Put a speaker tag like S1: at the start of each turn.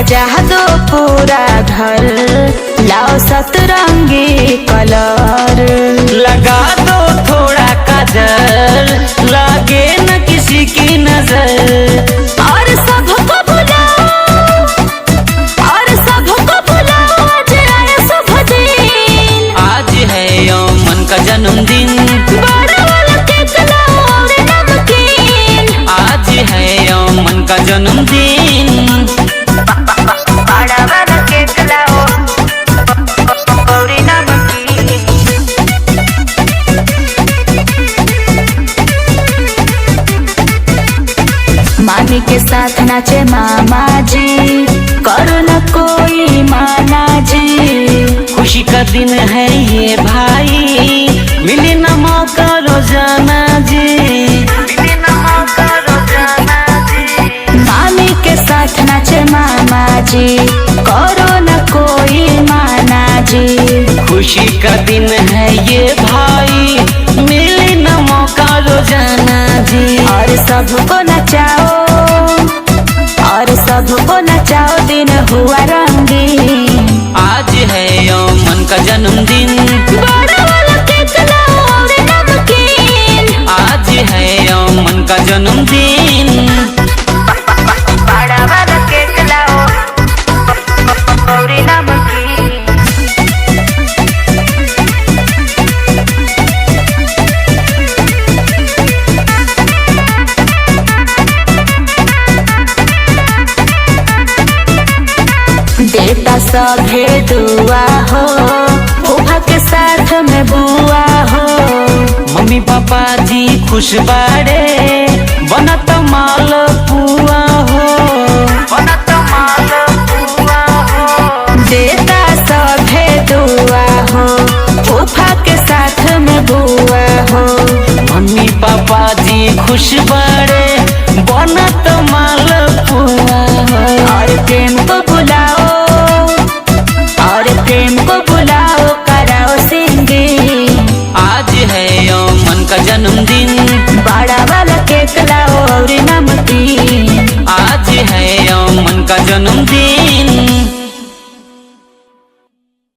S1: सजा दो पूरा घर, लाओ सतरंगी कलर।
S2: लगा दो थोड़ा काजल, लागे न किसी की नजर।
S1: और सबको बुलाओ, और सबको बुलाओ, आज आए शुभ दिन।
S2: आज है यमन का जन्मदिन,
S1: बड़ा वाला केक लाओ और नमकीन।
S2: आज है यमन का जन्मदिन।
S1: बड़ा वाला केक लाओ और नमकीन। मामी के साथ नाचे मामा जी, करो न कोई माना जी।
S2: खुशी का दिन है ये भाई, मिले न मौका रोजाना जी। मिले न मौका रोजाना जी।
S1: मामी के साथ नाचे मामा जी, करो न कोई माना जी।
S2: खुशी का दिन है ये भाई, मिले न मौका रोजाना जी।
S1: और सबको नचाओ, और सबको नचाओ, दिन हुआ रंगीन।
S2: आज है यमन का जन्मदिन,
S1: बड़ा वाला केक लाओ और नमकीन।
S2: आज है यमन का जन्मदिन।
S1: बड़ा वाला केक लाओ और नमकीन। देता सभे दुआ हो, फूफा के साथ में बुआ हो।
S2: मम्मी पापा जी खुश बाड़े, बनत माल पुआ हो। बनत माल पुआ हो।
S1: देता सभे दुआ हो, फूफा के साथ में बुआ हो।
S2: मम्मी पापा जी खुश बाड़े, बनत माल पुआ हो।
S1: और प्रेम को बुला